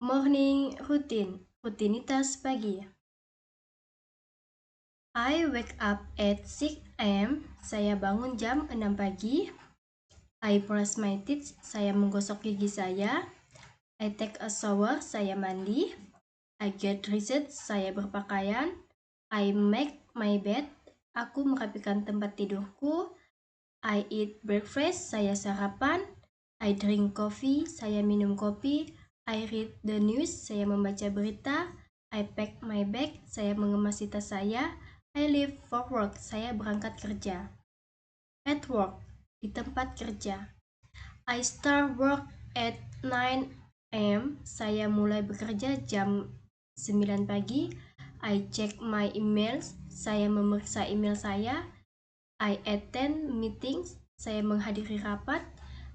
Morning routine, rutinitas pagi. I wake up at 6 a.m. Saya bangun jam 6 pagi. I brush my teeth. Saya menggosok gigi saya. I take a shower. Saya mandi. I get dressed. Saya berpakaian. I make my bed. Aku merapikan tempat tidurku. I eat breakfast. Saya sarapan. I drink coffee. Saya minum kopi. I read the news. Saya membaca berita. I pack my bag. Saya mengemas tas saya. I leave for work. Saya berangkat kerja. At work. Di tempat kerja. I start work at 9 a.m. Saya mulai bekerja jam 9 pagi. I check my emails. Saya memeriksa email saya. I attend meetings. Saya menghadiri rapat.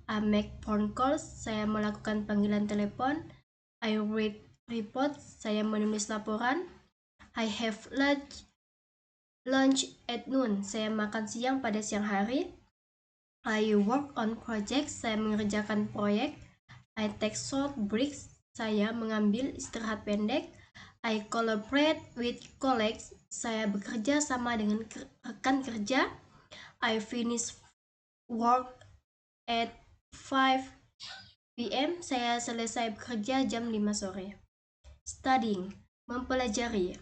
I make phone calls. Saya melakukan panggilan telepon. I read reports. Saya menulis laporan. I have lunch at noon. Saya makan siang pada siang hari. I work on projects. Saya mengerjakan proyek. I take short breaks. Saya mengambil istirahat pendek. I collaborate with colleagues. Saya bekerja sama dengan rekan kerja. I finish work at 5 p.m. Saya selesai bekerja jam 5 sore. Studying, mempelajari.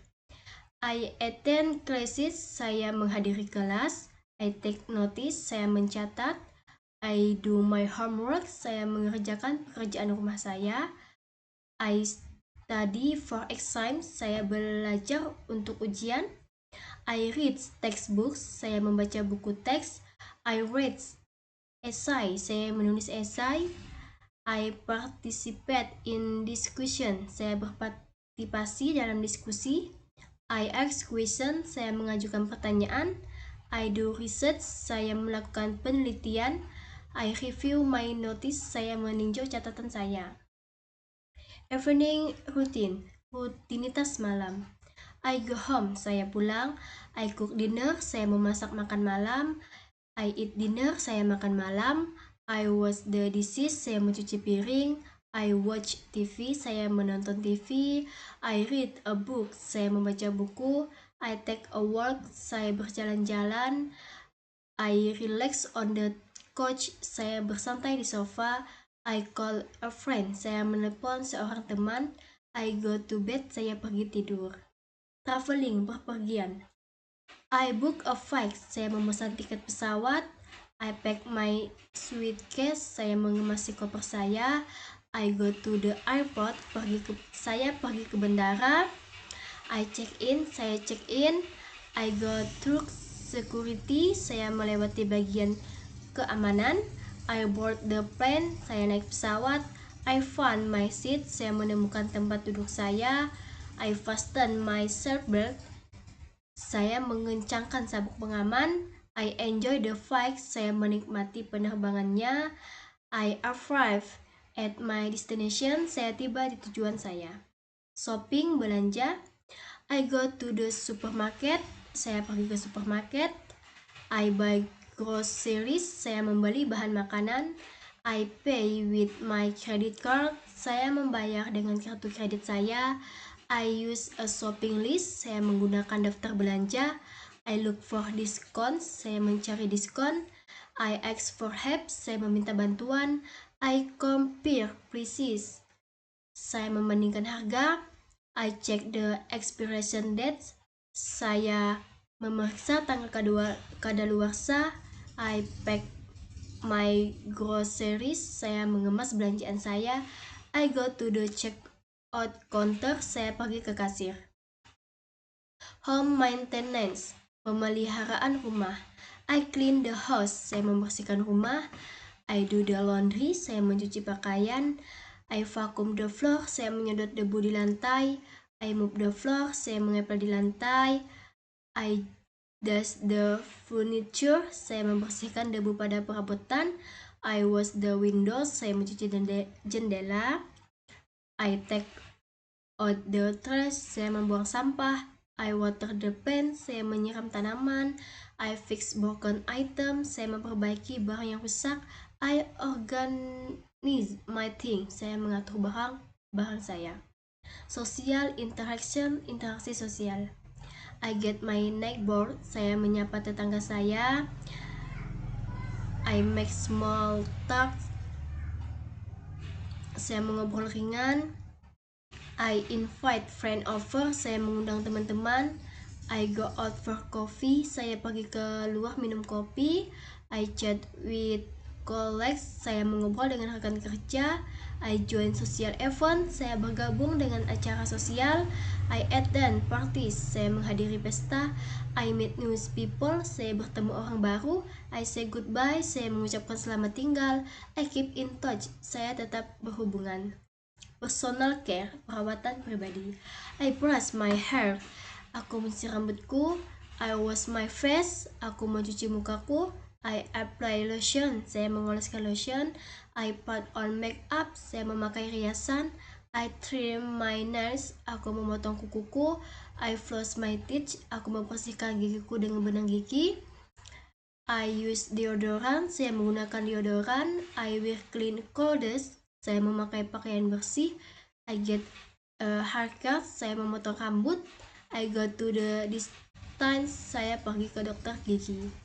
I attend classes. Saya menghadiri kelas. I take notice. Saya mencatat. I do my homework. Saya mengerjakan pekerjaan rumah saya. I study for exams. Saya belajar untuk ujian. I read textbooks. Saya membaca buku teks. I read essay. Saya menulis esai. I participate in discussion. Saya berpartisipasi dalam diskusi. I ask question. Saya mengajukan pertanyaan. I do research. Saya melakukan penelitian. I review my notice. Saya meninjau catatan saya. Evening routine, rutinitas malam. I go home. Saya pulang. I cook dinner. Saya memasak makan malam. I eat dinner. Saya makan malam. I wash the dishes. Saya mencuci piring. I watch TV. Saya menonton TV. I read a book. Saya membaca buku. I take a walk. Saya berjalan-jalan. I relax on the couch. Saya bersantai di sofa. I call a friend. Saya menelepon seorang teman. I go to bed. Saya pergi tidur. Traveling, berpergian. I book a flight. Saya memesan tiket pesawat. I pack my suitcase. Saya mengemas koper saya. I go to the airport. Saya pergi ke bandara. I check in. Saya check in. I go through security. Saya melewati bagian keamanan. I board the plane. Saya naik pesawat. I found my seat. Saya menemukan tempat duduk saya. I fasten my seatbelt. Saya mengencangkan sabuk pengaman. I enjoy the flight. Saya menikmati penerbangannya. I arrive at my destination. Saya tiba di tujuan saya. Shopping, belanja. I go to the supermarket. Saya pergi ke supermarket. I buy groceries. Saya membeli bahan makanan. I pay with my credit card. Saya membayar dengan kartu kredit saya. I use a shopping list. Saya menggunakan daftar belanja. I look for discounts. Saya mencari diskon. I ask for help. Saya meminta bantuan. I compare prices. Saya membandingkan harga. I check the expiration dates. Saya memeriksa tanggal kadaluarsa. I pack my groceries. Saya mengemas belanjaan saya. I go to the checkout counter. Saya pergi ke kasir. Home maintenance, pemeliharaan rumah. I clean the house. Saya membersihkan rumah. I do the laundry. Saya mencuci pakaian. I vacuum the floor. Saya menyedot debu di lantai. I mop the floor. Saya mengepel di lantai. I dust the furniture. Saya membersihkan debu pada perabotan. I wash the windows. Saya mencuci jendela. I take out the trash. Saya membuang sampah. I water the plants. Saya menyiram tanaman. I fix broken items. Saya memperbaiki barang yang rusak. I organize my things. Saya mengatur barang bahan saya. Social interaction, interaksi sosial. I get my neighbor, saya menyapa tetangga saya. I make small talk, saya mengobrol ringan. I invite friend over, saya mengundang teman-teman. I go out for coffee, saya pergi keluar minum kopi. I chat with colleagues, saya mengobrol dengan rekan kerja. I join social event, saya bergabung dengan acara sosial. I attend parties, saya menghadiri pesta. I meet new people, saya bertemu orang baru. I say goodbye, saya mengucapkan selamat tinggal. I keep in touch, saya tetap berhubungan. Personal care, perawatan pribadi. I brush my hair, aku mencuci rambutku. I wash my face, aku mencuci mukaku. I apply lotion, saya mengoleskan lotion. I put on makeup, saya memakai riasan. I trim my nails, aku memotong kukuku. I floss my teeth, aku membersihkan gigiku dengan benang gigi. I use deodorant, saya menggunakan deodoran. I wear clean clothes, saya memakai pakaian bersih. I get a haircut, saya memotong rambut. I go to the dentist, saya pergi ke dokter gigi.